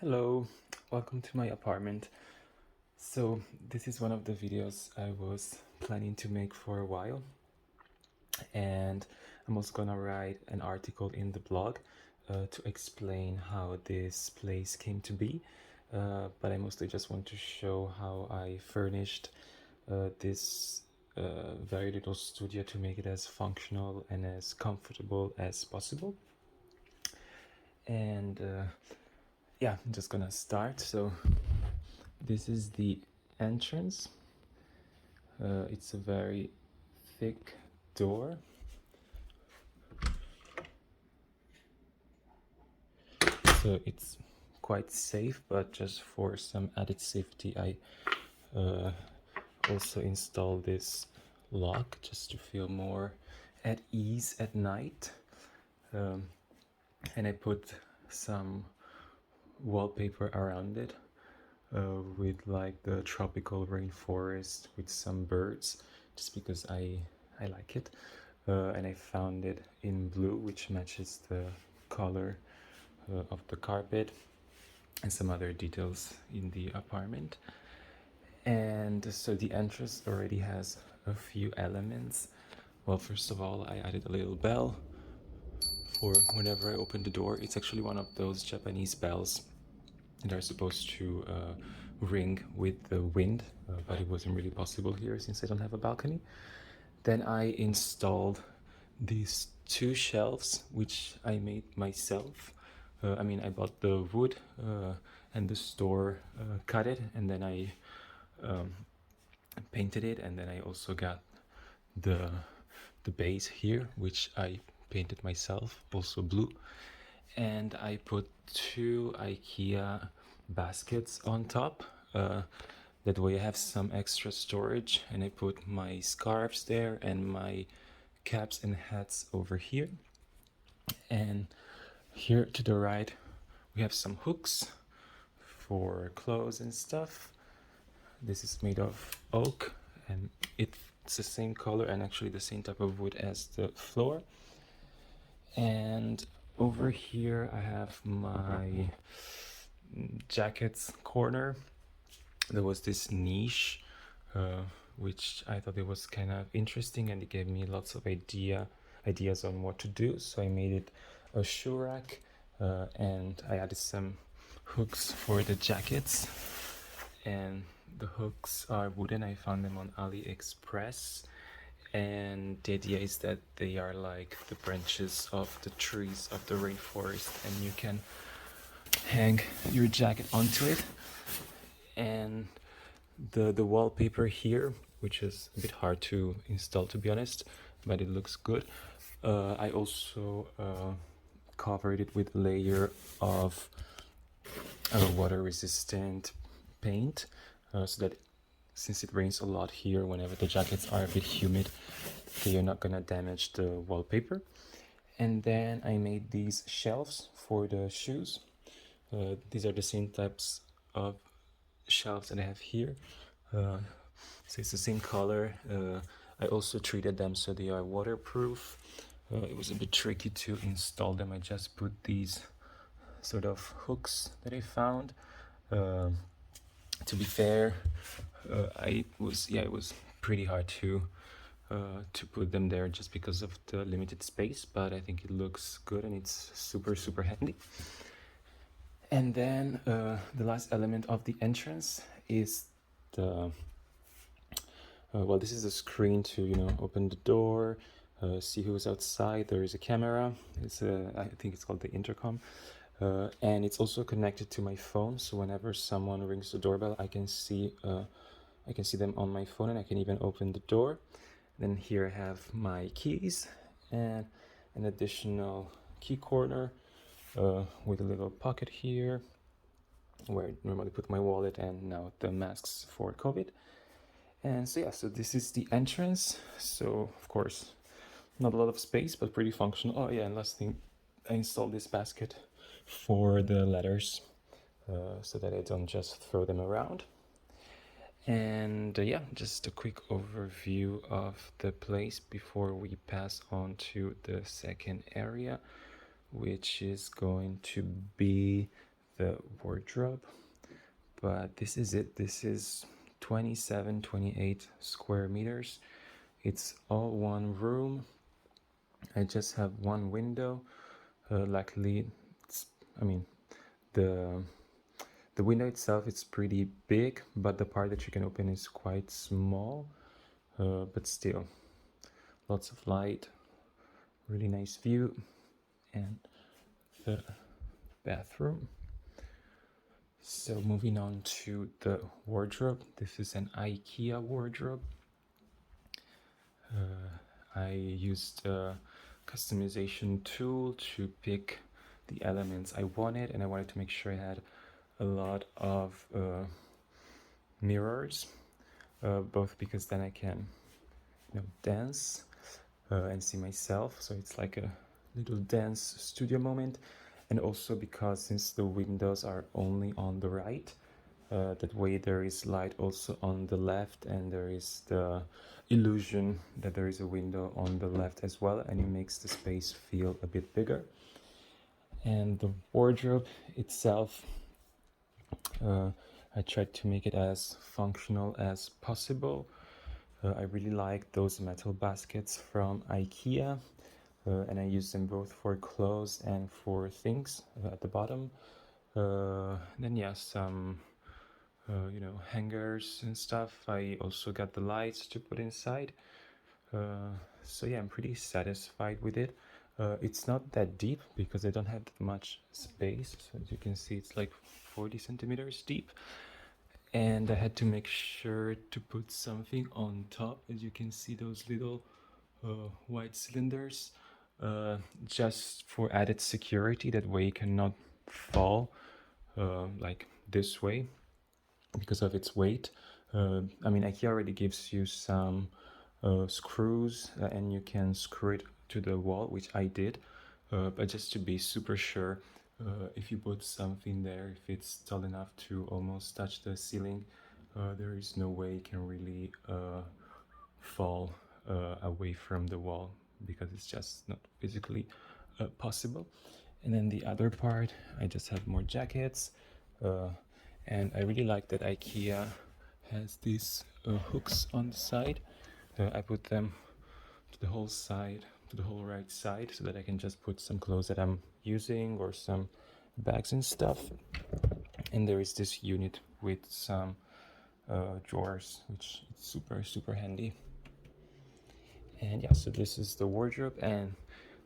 Hello, welcome to my apartment. So this is one of the videos I was planning to make for a while, and I'm also gonna write an article in the blog to explain how this place came to be, but I mostly just want to show how I furnished this very little studio to make it as functional and as comfortable as possible. And yeah, I'm just gonna start. So this is the entrance. It's a very thick door. So it's quite safe, but just for some added safety, I also installed this lock just to feel more at ease at night. And I put some wallpaper around it with like the tropical rainforest with some birds, just because I like it. And I found it in blue, which matches the color of the carpet and some other details in the apartment. And so the entrance already has a few elements. Well, first of all, I added a little bell for whenever I open the door. It's actually one of those Japanese bells that are supposed to ring with the wind, but it wasn't really possible here since I don't have a balcony. Then I installed these two shelves, which I made myself. I bought the wood and the store cut it, and then I painted it, and then I also got the base here, which I painted myself, also blue. And I put two IKEA baskets on top. That way I have some extra storage, and I put my scarves there and my caps and hats over here. And here to the right we have some hooks for clothes and stuff. This is made of oak, and it's the same color and actually the same type of wood as the floor. And over here I have my jackets corner. There was this niche which I thought it was kind of interesting, and it gave me lots of ideas on what to do. So I made it a shoe rack, and I added some hooks for the jackets. And the hooks are wooden. I found them on AliExpress, and the idea is that they are like the branches of the trees of the rainforest, and you can hang your jacket onto it. And the wallpaper here, which is a bit hard to install, to be honest, but it looks good. I also covered it with a layer of water resistant paint, so that since it rains a lot here, whenever the jackets are a bit humid, they are not gonna damage the wallpaper. And then I made these shelves for the shoes. These are the same types of shelves that I have here. So it's the same color. I also treated them so they are waterproof. It was a bit tricky to install them. I just put these sort of hooks that I found. To be fair, it was pretty hard to put them there just because of the limited space, but I think it looks good and it's super handy. And then the last element of the entrance is the this is a screen to open the door, see who's outside. There is a camera. I think it's called the intercom, and it's also connected to my phone. So whenever someone rings the doorbell, I can see them on my phone, and I can even open the door. Then here I have my keys and an additional key corner with a little pocket here where I normally put my wallet and now the masks for COVID. And so yeah, so this is the entrance. So of course, not a lot of space, but pretty functional. Oh yeah, and last thing, I installed this basket for the letters so that I don't just throw them around. And yeah, just a quick overview of the place before we pass on to the second area, which is going to be the wardrobe, but this is it. This is 27, 28 square meters. It's all one room. I just have one window. Luckily, the window itself is pretty big, but the part that you can open is quite small. But still, lots of light, really nice view, and the bathroom. So moving on to the wardrobe. This is an IKEA wardrobe. I used a customization tool to pick the elements I wanted, and I wanted to make sure I had a lot of mirrors, both because then I can dance and see myself, so it's like a little dance studio moment, and also because since the windows are only on the right, that way there is light also on the left, and there is the illusion that there is a window on the left as well, and it makes the space feel a bit bigger. And the wardrobe itself, I tried to make it as functional as possible. I really like those metal baskets from IKEA, and I use them both for clothes and for things at the bottom. Then yeah, some hangers and stuff. I also got the lights to put inside. So yeah, I'm pretty satisfied with it. It's not that deep because I don't have that much space. So as you can see, it's like 40 centimeters deep. And I had to make sure to put something on top. As you can see, those little white cylinders, just for added security. That way it cannot fall like this way because of its weight. IKEA already gives you some screws, and you can screw it to the wall, which I did, but just to be super sure, if you put something there, if it's tall enough to almost touch the ceiling, there is no way it can really fall away from the wall, because it's just not physically possible. And then the other part, I just have more jackets, and I really like that IKEA has these hooks on the side. I put them to the whole side, to the whole right side, so that I can just put some clothes that I'm using or some bags and stuff. And there is this unit with some drawers, which is super, super handy. And yeah, so this is the wardrobe, and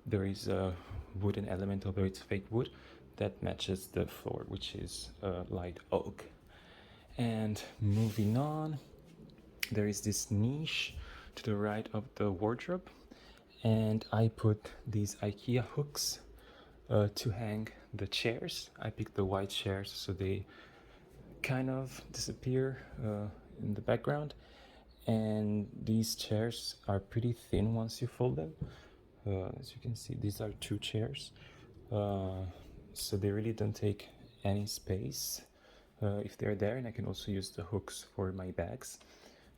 there is a wooden element, although it's fake wood, that matches the floor, which is light oak. And moving on, there is this niche to the right of the wardrobe, and I put these IKEA hooks to hang the chairs. I picked the white chairs so they kind of disappear in the background, and these chairs are pretty thin once you fold them. As you can see, these are 2 chairs, so they really don't take any space if they're there, and I can also use the hooks for my bags,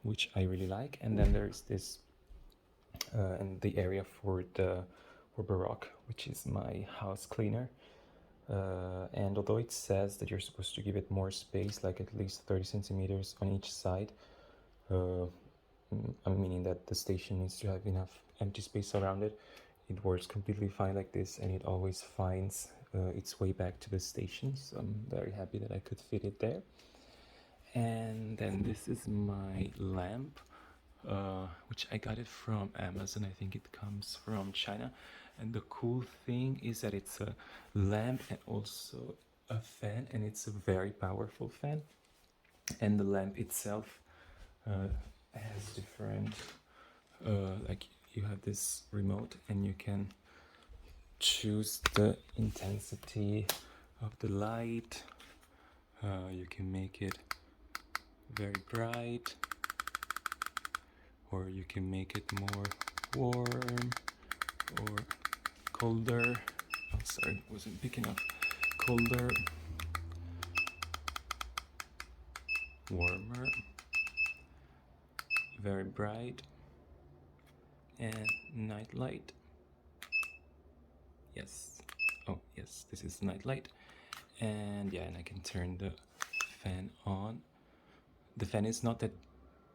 which I really like. And then there's this and the area for Baroque, which is my house cleaner, and although it says that you're supposed to give it more space, like at least 30 centimeters on each side, meaning that the station needs to have enough empty space around it, it works completely fine like this, and it always finds its way back to the station, so I'm very happy that I could fit it there. And then this is my lamp, which I got it from Amazon. I think it comes from China, and the cool thing is that it's a lamp and also a fan, and it's a very powerful fan. And the lamp itself has different like, you have this remote and you can choose the intensity of the light. You can make it very bright, or you can make it more warm or colder. Oh, sorry, wasn't picking up. Colder, warmer, very bright, and night light. Yes. Oh, yes, this is night light. And yeah, and I can turn the fan on. The fan is not that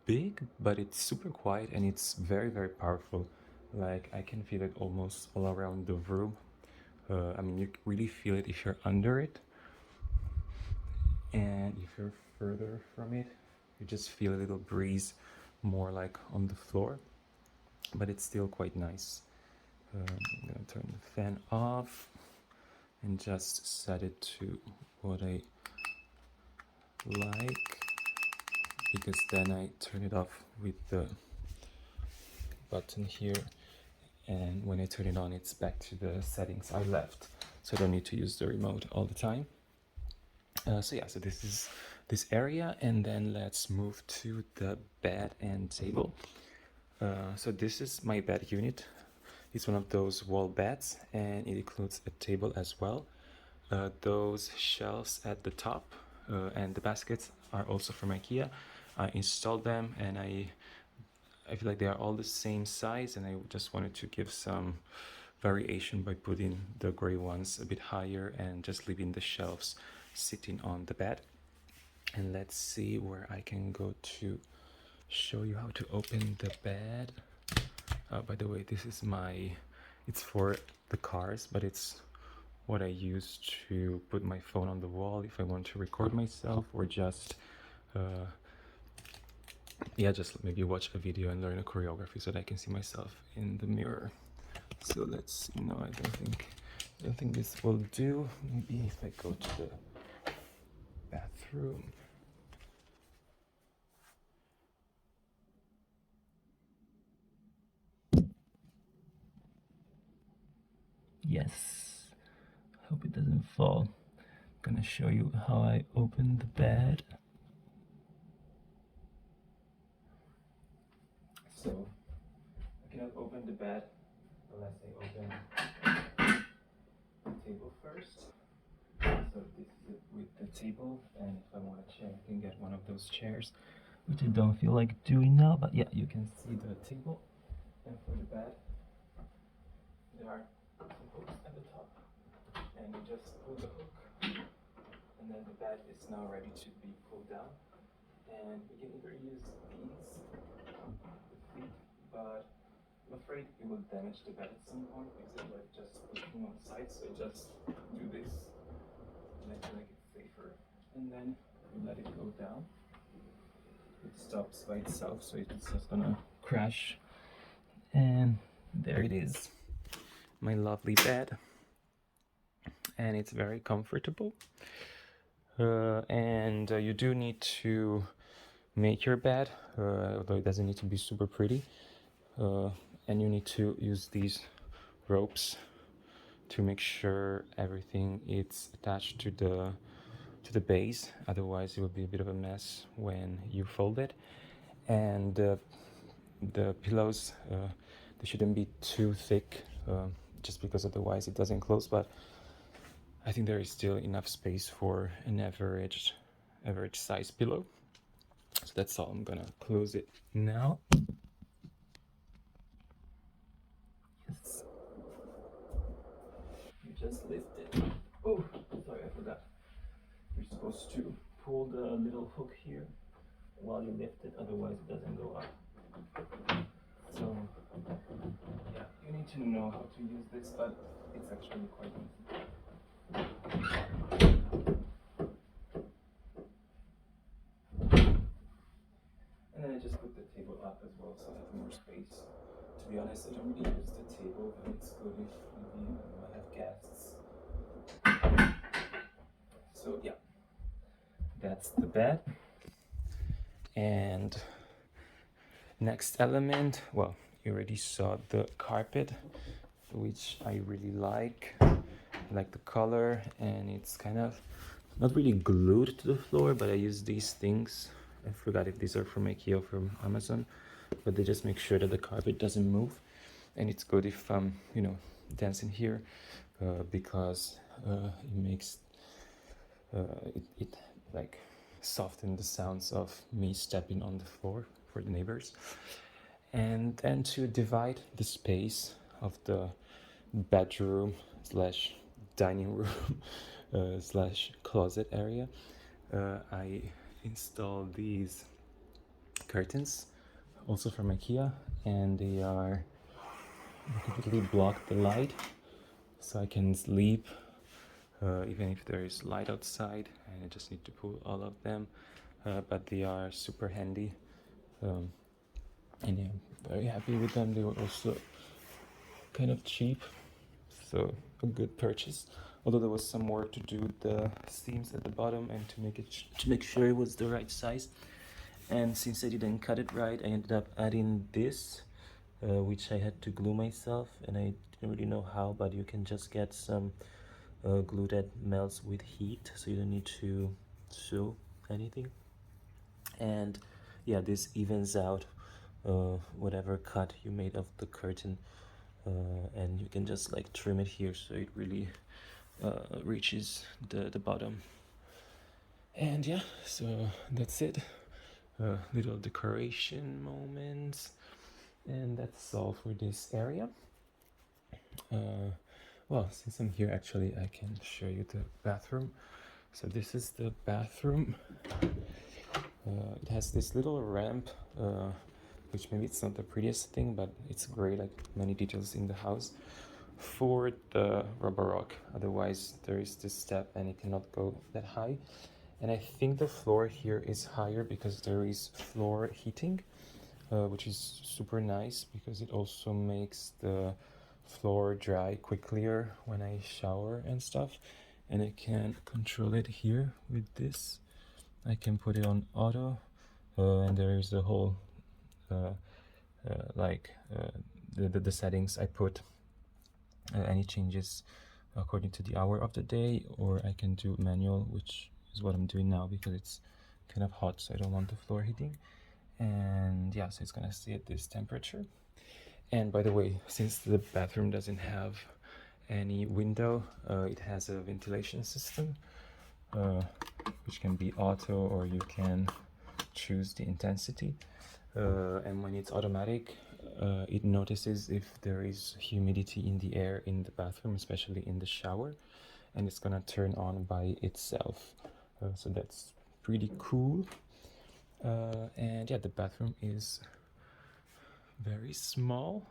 big, but it's super quiet and it's very, very powerful. Like I can feel it almost all around the room. I mean, you really feel it if you're under it, and if you're further from it, you just feel a little breeze more like on the floor, but it's still quite nice. I'm gonna turn the fan off and just set it to what I like, because then I turn it off with the button here, and when I turn it on it's back to the settings I left, so I don't need to use the remote all the time. So yeah, so this is this area, and then let's move to the bed and table. So this is my bed unit. It's one of those wall beds, and it includes a table as well. Those shelves at the top and the baskets are also from IKEA. I installed them, and I feel like they are all the same size, and I just wanted to give some variation by putting the gray ones a bit higher and just leaving the shelves sitting on the bed. And let's see where I can go to show you how to open the bed. By the way, this is it's for the cars, but it's what I use to put my phone on the wall if I want to record myself, or just yeah, just maybe watch a video and learn a choreography so that I can see myself in the mirror. So let's see. No, I don't think this will do. Maybe if I go to the bathroom. Yes, hope it doesn't fall. I'm gonna show you how I open the bed. So I cannot open the bed unless I open the table first. So this is it with the table, and if I want a chair, I can get one of those chairs, which I don't feel like doing now, but yeah, you can see the table. And for the bed, there are some hooks at the top, and you just pull the hook, and then the bed is now ready to be pulled down. And we can either use these, the feet, but I'm afraid it will damage the bed at some point because it's like just pushing on the side, so I just do this, and I feel like it's safer. And then we let it go down. It stops by itself, so it's just gonna crash. And there it is, my lovely bed. And it's very comfortable. And you do need to make your bed, although it doesn't need to be super pretty. And you need to use these ropes to make sure everything is attached to the base, otherwise it will be a bit of a mess when you fold it. And the pillows, they shouldn't be too thick, just because otherwise it doesn't close, but I think there is still enough space for an average size pillow. So that's all. I'm gonna close it now. Yes. You just lift it. Oh, sorry, I forgot. You're supposed to pull the little hook here while you lift it, otherwise it doesn't go up. So yeah, you need to know how to use this, but it's actually quite easy. And then I just put the table up as well, so I have more space. To be honest, I don't really use the table, but it's good if maybe I have guests. So yeah, that's the bed. And next element, well, you already saw the carpet, which I really like. I like the color, and it's kind of not really glued to the floor, but I use these things. I forgot if these are from IKEA or from Amazon, but they just make sure that the carpet doesn't move. And it's good if you know, dancing here, because it makes it like soften the sounds of me stepping on the floor for the neighbors. And then to divide the space of the bedroom slash dining room, slash closet area, I installed these curtains, also from IKEA, and they completely block the light, so I can sleep even if there is light outside, and I just need to pull all of them. But they are super handy, and yeah, I'm very happy with them. They were also kind of cheap, so a good purchase. Although there was some work to do with the seams at the bottom and to make sure it was the right size. And since I didn't cut it right, I ended up adding this, which I had to glue myself, and I didn't really know how, but you can just get some glue that melts with heat, so you don't need to sew anything. And yeah, this evens out whatever cut you made of the curtain, and you can just like trim it here so it really reaches the bottom. And yeah, so that's it. Little decoration moments, and that's all for this area. Well, since I'm here, actually I can show you the bathroom. So this is the bathroom. It has this little ramp, which maybe it's not the prettiest thing, but it's great, like many details in the house, for the rubber rock. Otherwise there is this step and it cannot go that high. And I think the floor here is higher because there is floor heating, which is super nice because it also makes the floor dry quicker when I shower and stuff. And I can control it here with this. I can put it on auto, and there is the whole the settings. I put any changes according to the hour of the day, or I can do manual, which is what I'm doing now because it's kind of hot, so I don't want the floor heating. And yeah, so it's gonna stay at this temperature. And by the way, since the bathroom doesn't have any window, it has a ventilation system, which can be auto, or you can choose the intensity. And when it's automatic, it notices if there is humidity in the air in the bathroom, especially in the shower, and it's gonna turn on by itself. So that's pretty cool. And yeah, the bathroom is very small,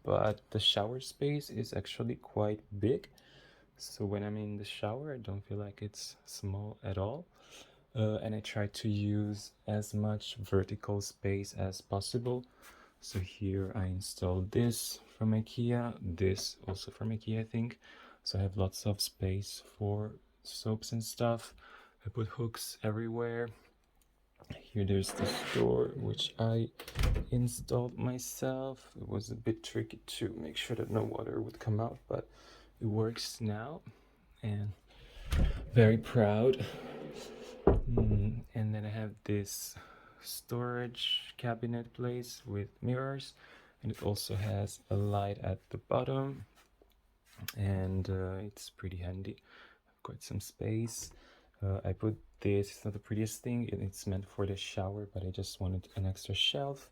but the shower space is actually quite big. So when I'm in the shower, I don't feel like it's small at all. And I try to use as much vertical space as possible. So here I installed this from IKEA, this also from IKEA, I think. So I have lots of space for soaps and stuff. I put hooks everywhere. Here there's the door, which I installed myself. It was a bit tricky to make sure that no water would come out, but it works now, and very proud. And then I have this storage cabinet place with mirrors, and it also has a light at the bottom, and it's pretty handy. Quite some space. I put this, it's not the prettiest thing, it's meant for the shower, but I just wanted an extra shelf.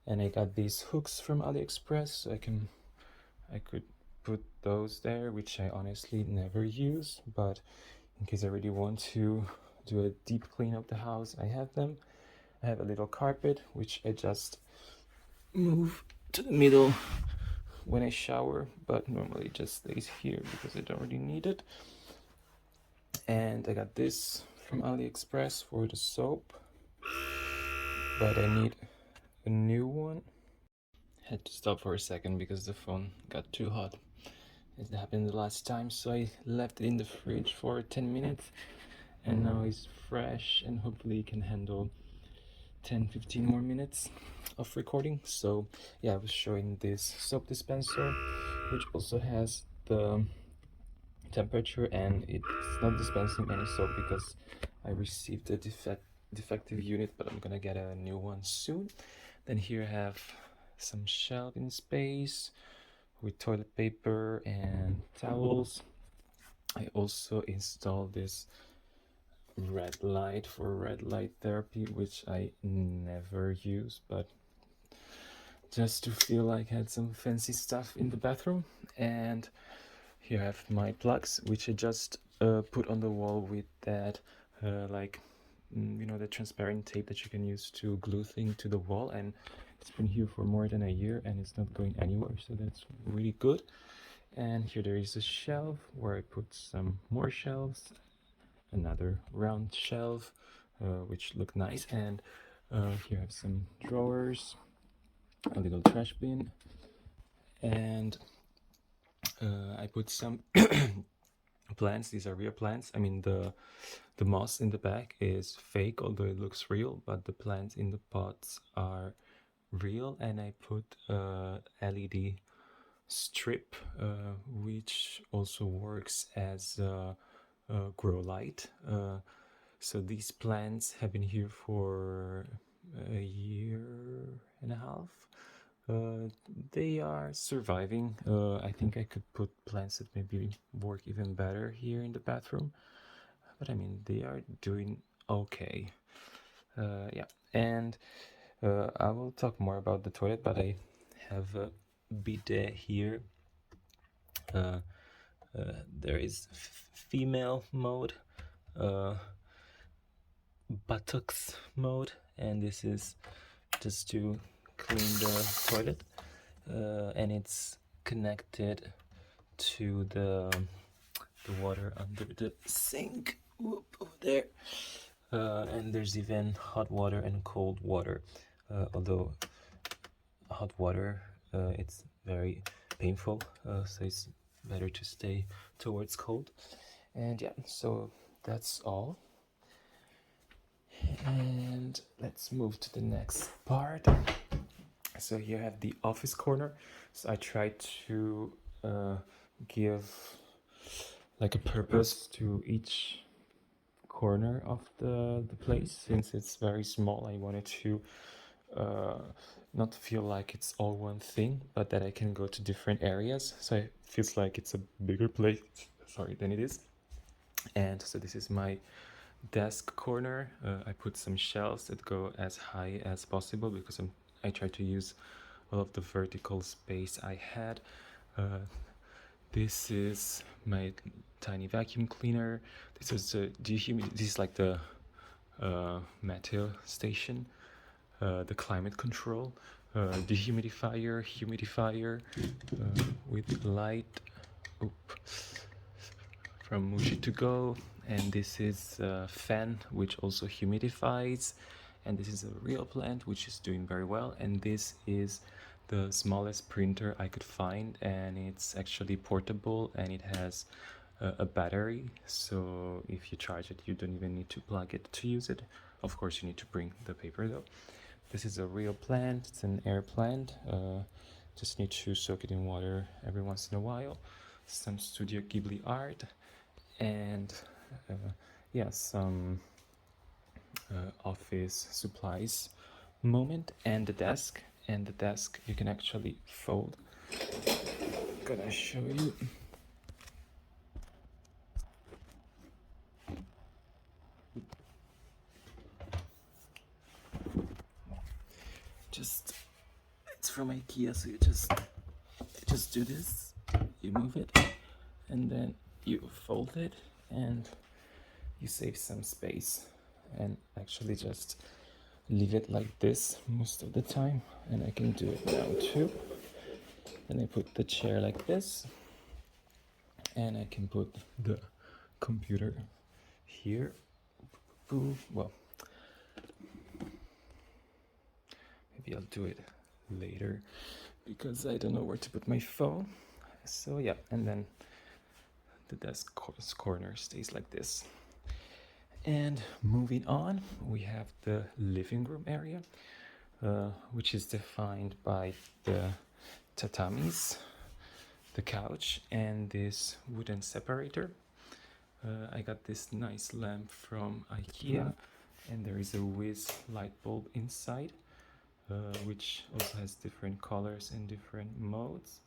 And I got these hooks from AliExpress, so I could put those there, which I honestly never use, but in case I really want to do a deep clean of the house, I have them. I have a little carpet, which I just move to the middle when I shower, but normally it just stays here because I don't really need it. And I got this from AliExpress for the soap, but I need a new one. Had to stop for a second because the phone got too hot. It happened the last time, so I left it in the fridge for 10 minutes, and now it's fresh and hopefully can handle 10-15 more minutes of recording. So yeah, I was showing this soap dispenser, which also has the temperature, and it's not dispensing any soap because I received a defective unit, but I'm gonna get a new one soon. Then here I have some shelving space with toilet paper and towels. I also installed this red light for red light therapy, which I never use, but just to feel like I had some fancy stuff in the bathroom. And Here I have my plugs, which I just put on the wall with that you know, the transparent tape that you can use to glue thing to the wall, and it's been here for more than a year and it's not going anywhere, so that's really good. And here there is a shelf where I put some more shelves, another round shelf, which look nice, and here I have some drawers, a little trash bin, and I put some plants. These are real plants. I mean, the moss in the back is fake, although it looks real, but the plants in the pots are real. And I put a LED strip, which also works as a grow light. So these plants have been here for a year and a half. They are surviving. I think I could put plants that maybe work even better here in the bathroom, but I mean, they are doing okay. Yeah, and I will talk more about the toilet, but I have a bidet here. There is female mode, buttocks mode, and this is just to clean the toilet, and it's connected to the water under the sink. Whoop, over there. And there's even hot water and cold water, although hot water, it's very painful, so it's better to stay towards cold. And yeah, so that's all. And let's move to the next part. So here I have the office corner. So I tried to give like a purpose to each corner of the place. Since it's very small, I wanted to not feel like it's all one thing, but that I can go to different areas, so it feels like it's a bigger place, sorry, than it is. And so this is my desk corner. I put some shelves that go as high as possible because I try to use all of the vertical space I had. This is my tiny vacuum cleaner. This is a dehumidifier. This is like the meteo station, the climate control, dehumidifier, humidifier, with light. From Muji to go. And this is a fan which also humidifies, and this is a real plant which is doing very well. And this is the smallest printer I could find, and it's actually portable, and it has a battery, so if you charge it you don't even need to plug it to use it. Of course you need to bring the paper though. This is a real plant, it's an air plant, just need to soak it in water every once in a while. Some Studio Ghibli art, and yeah, some office supplies moment. And the desk you can actually fold. Gonna show you. Just, it's from IKEA, so you just do this, you move it, and then you fold it, and you save some space. And actually just leave it like this most of the time, and I can do it now too. And I put the chair like this, and I can put the computer here. Well, maybe I'll do it later because I don't know where to put my phone. So yeah, and then the desk corner stays like this. And moving on, we have the living room area, which is defined by the tatamis, the couch, and this wooden separator. I got this nice lamp from IKEA, and there is a whiz light bulb inside, which also has different colors and different modes.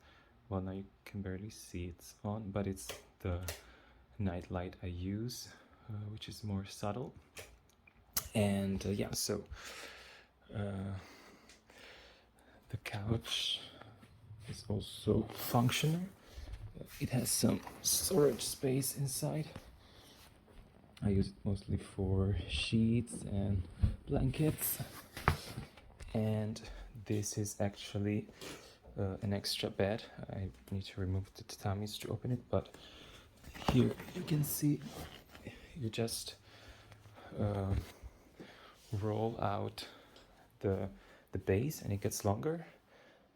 Well, now you can barely see it's on, but it's the night light I use, which is more subtle. And yeah, so the couch is also functional. It has some storage space inside. I use it mostly for sheets and blankets. And this is actually an extra bed. I need to remove the tatamis to open it, but here you can see you just roll out the base and it gets longer,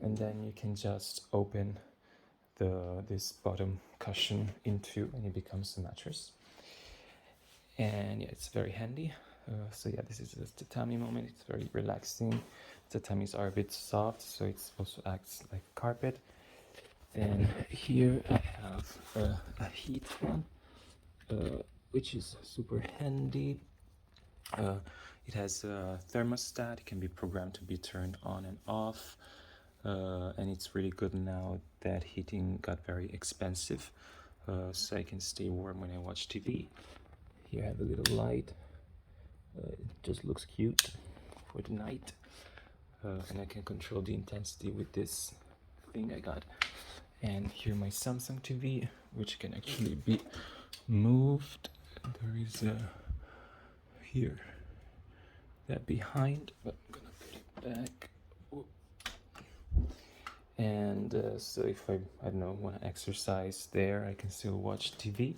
and then you can just open this bottom cushion into and it becomes a mattress. And yeah, it's very handy. So yeah, this is the tatami moment. It's very relaxing. Tatamis are a bit soft, so it also acts like carpet. And here I have a heat fan, which is super handy. It has a thermostat. It can be programmed to be turned on and off. And it's really good now that heating got very expensive, so I can stay warm when I watch TV. Here I have a little light. It just looks cute for the night, and I can control the intensity with this thing I got. And here my Samsung TV, which can actually be moved. There is here that behind, but I'm gonna put it back. And so if I don't know, want to exercise there, I can still watch TV.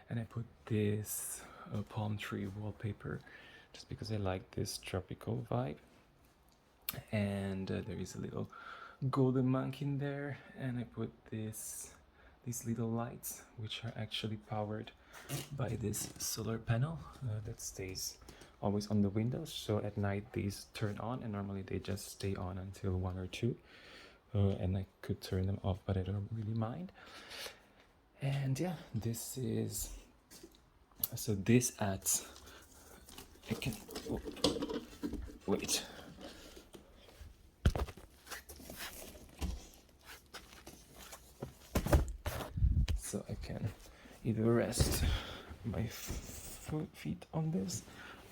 And I put this palm tree wallpaper just because I like this tropical vibe. And there is a little golden monk in there, and I put these little lights, which are actually powered by this solar panel that stays always on the windows. So at night these turn on, and normally they just stay on until 1 or 2. And I could turn them off, but I don't really mind. And yeah, this is, so this adds, I can, oh, wait. So I can either rest my feet on this,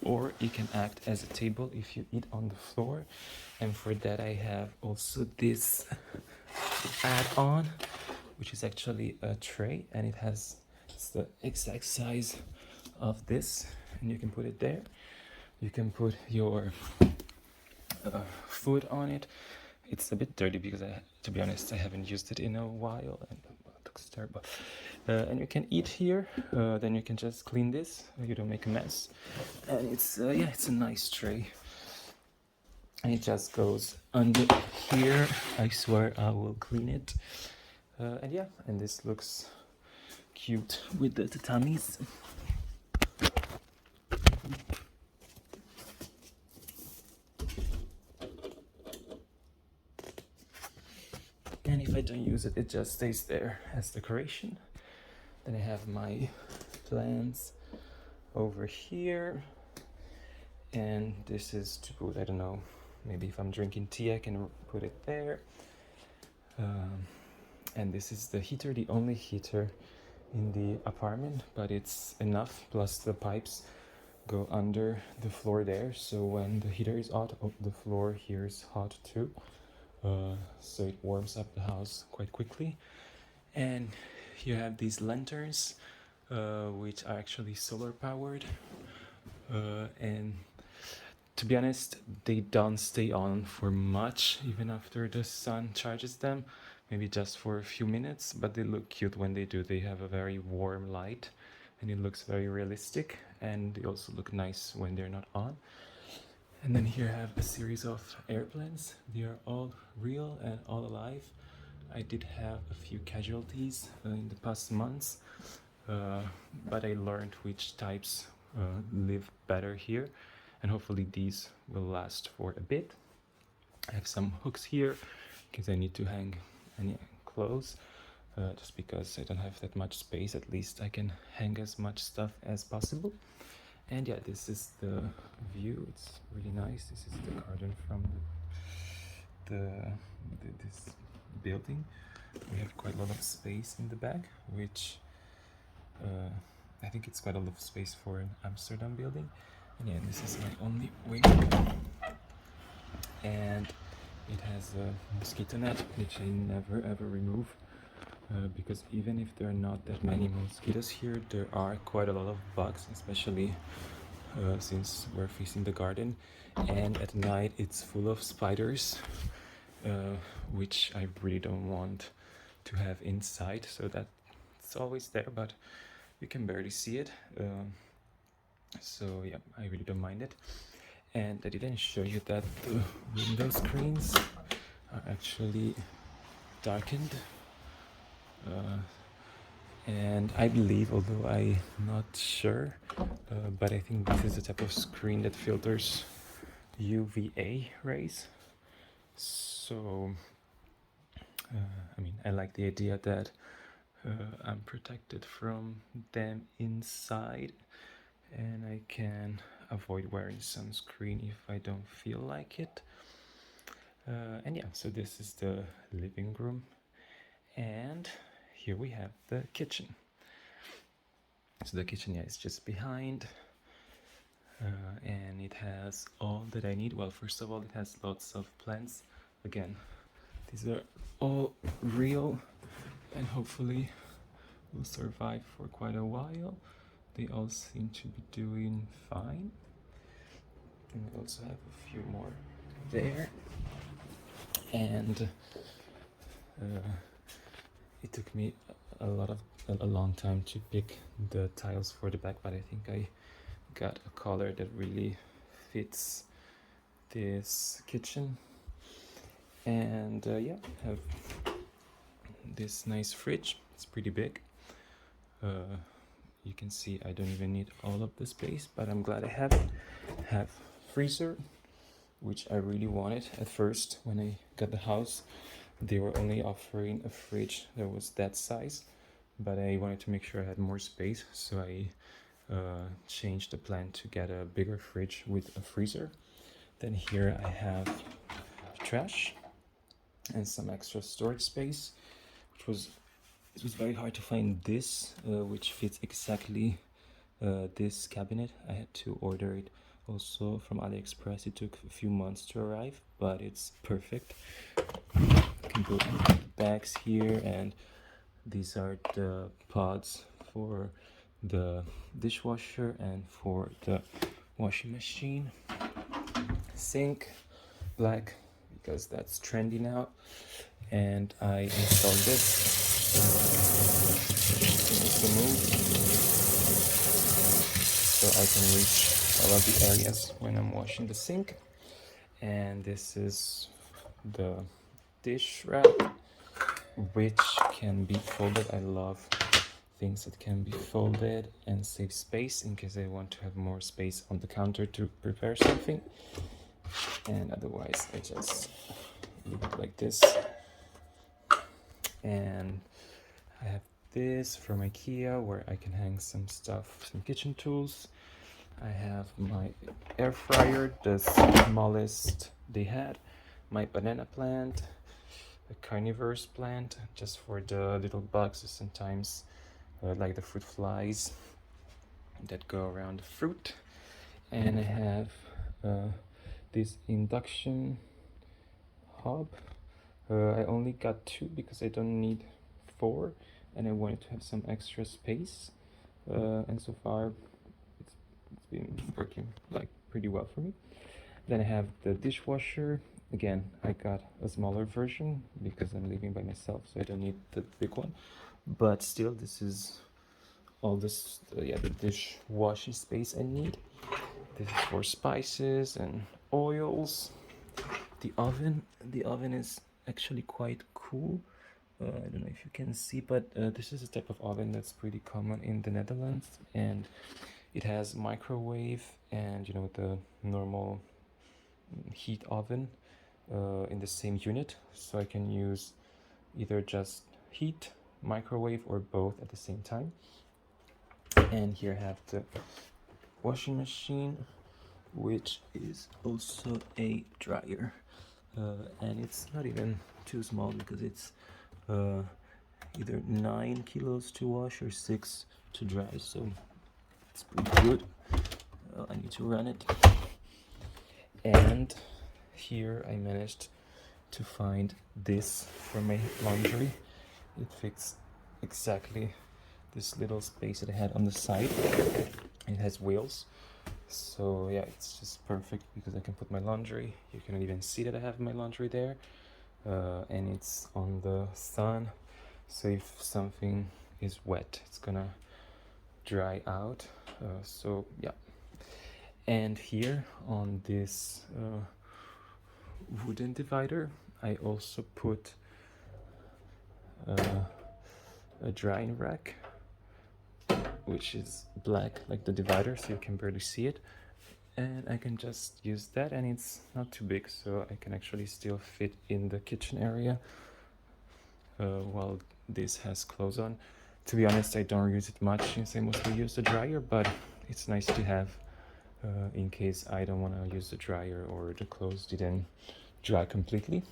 or it can act as a table if you eat on the floor. And for that I have also this add-on, which is actually a tray, and it's the exact size of this, and you can put it there. You can put your food on it. It's a bit dirty because to be honest, I haven't used it in a while, and it looks terrible. And you can eat here. Then you can just clean this. You don't make a mess. And it's yeah, it's a nice tray. And it just goes under here. I swear I will clean it. And yeah, and this looks cute with the tatamis. And if I don't use it, it just stays there as decoration. Then I have my plants over here. And this is to put, I don't know, maybe if I'm drinking tea, I can put it there. And this is the heater, the only heater in the apartment, but it's enough, plus the pipes go under the floor there, so when the heater is hot, the floor here is hot too. So it warms up the house quite quickly. And you have these lanterns, which are actually solar powered, and to be honest, they don't stay on for much, even after the sun charges them, maybe just for a few minutes, but they look cute when they do. They have a very warm light, and it looks very realistic, and they also look nice when they're not on. And then here I have a series of airplanes. They are all real and all alive. I did have a few casualties in the past months, but I learned which types live better here, and hopefully these will last for a bit. I have some hooks here because I need to hang any clothes, just because I don't have that much space. At least I can hang as much stuff as possible. And yeah, this is the view. It's really nice. This is the garden from this building. We have quite a lot of space in the back, which I think it's quite a lot of space for an Amsterdam building. And yeah, this is my only wing, and it has a mosquito net, which I never ever remove. because even if there are not that many mosquitoes here, there are quite a lot of bugs, especially since we're facing the garden, and at night it's full of spiders, which I really don't want to have inside, so that's always there, but you can barely see it. So yeah, I really don't mind it. And I didn't show you that the window screens are actually darkened. And I believe, although I'm not sure, but I think this is the type of screen that filters UVA rays. So, I mean, I like the idea that I'm protected from them inside, and I can avoid wearing sunscreen if I don't feel like it. And yeah, so this is the living room, and here we have the kitchen. So the kitchen, yeah, is just behind, and it has all that I need. Well, first of all, it has lots of plants. Again, these are all real and hopefully will survive for quite a while. They all seem to be doing fine. And we also have a few more there. And it took me a long time to pick the tiles for the back, but I think I got a color that really fits this kitchen. And yeah, I have this nice fridge. It's pretty big. You can see I don't even need all of the space, but I'm glad I have it. Have freezer, which I really wanted at first when I got the house. They were only offering a fridge that was that size, but I wanted to make sure I had more space, so I changed the plan to get a bigger fridge with a freezer. Then here I have trash and some extra storage space, it was very hard to find this, which fits exactly this cabinet. I had to order it also from AliExpress. It took a few months to arrive, but it's perfect. You can put bags here, and these are the pods for the dishwasher and for the washing machine. Sink, black, because that's trendy now. And I installed this to move so I can reach all of the areas when I'm washing the sink. And this is the dish rack, which can be folded. I love things that can be folded and save space in case I want to have more space on the counter to prepare something. And otherwise I just leave it like this. And I have this from IKEA where I can hang some stuff, some kitchen tools. I have my air fryer, the smallest they had, my banana plant, a carnivorous plant just for the little bugs sometimes, like the fruit flies that go around the fruit. And I have this induction hob. I only got 2 because I don't need 4, and I wanted to have some extra space. And so far, it's been working like pretty well for me. Then I have the dishwasher. Again, I got a smaller version because I'm living by myself, so I don't need the big one. But still, this is all this, the dishwashing space I need. This is for spices and oils. The oven is actually quite cool. I don't know if you can see, but this is a type of oven that's pretty common in the Netherlands, and it has microwave and the normal heat oven in the same unit, so I can use either just heat, microwave, or both at the same time. And here I have the washing machine, which is also a dryer, and it's not even too small because it's either 9 kilos to wash or 6 to dry, so it's pretty good. I need to run it. And here I managed to find this for my laundry. it fits exactly this little space that I had on the side. It has wheels, so yeah, it's just perfect because I can put my laundry. You can even see that I have my laundry there, and it's on the sun, so if something is wet, it's gonna dry out. So yeah, and here on this wooden divider, I also put a drying rack, which is black like the divider, so you can barely see it, and I can just use that, and it's not too big, so I can actually still fit in the kitchen area while this has clothes on. To be honest, I don't use it much since I mostly use the dryer, but it's nice to have in case I don't want to use the dryer or the clothes didn't dry completely.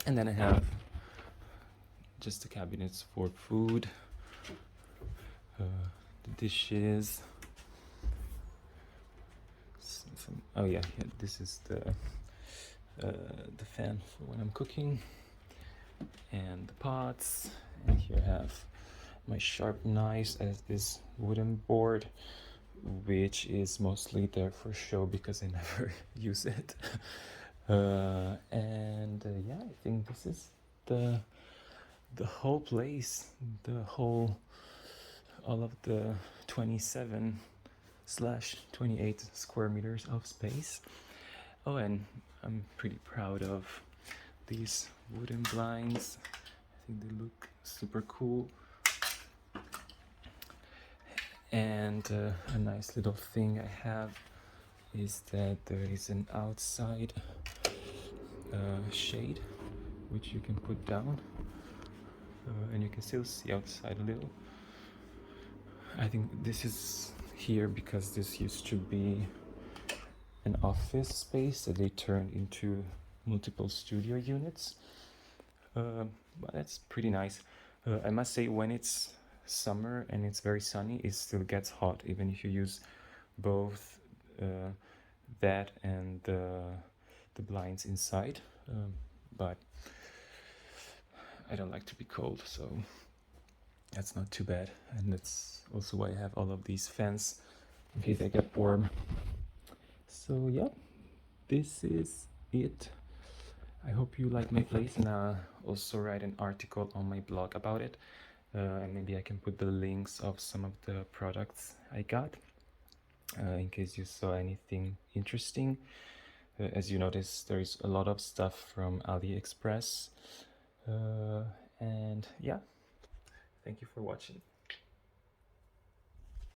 And then I have just the cabinets for food, the dishes. Oh yeah, this is the fan for when I'm cooking, and the pots. And here I have my sharp knives as this wooden board, which is mostly there for show because I never use it. Yeah, I think this is the whole place, all of the 27/28 square meters of space. Oh, and I'm pretty proud of these wooden blinds. I think they look super cool. And a nice little thing I have is that there is an outside shade which you can put down, and you can still see outside a little. I think this is here because this used to be an office space that they turned into multiple studio units. But that's pretty nice. I must say, when it's summer and it's very sunny, it still gets hot even if you use both that and the blinds inside. But I don't like to be cold, so that's not too bad. And that's also why I have all of these fans in case I get warm. So yeah, this is it. I hope you like my place, and I'll also write an article on my blog about it. And maybe I can put the links of some of the products I got in case you saw anything interesting. As you notice, there's a lot of stuff from AliExpress. And yeah, thank you for watching.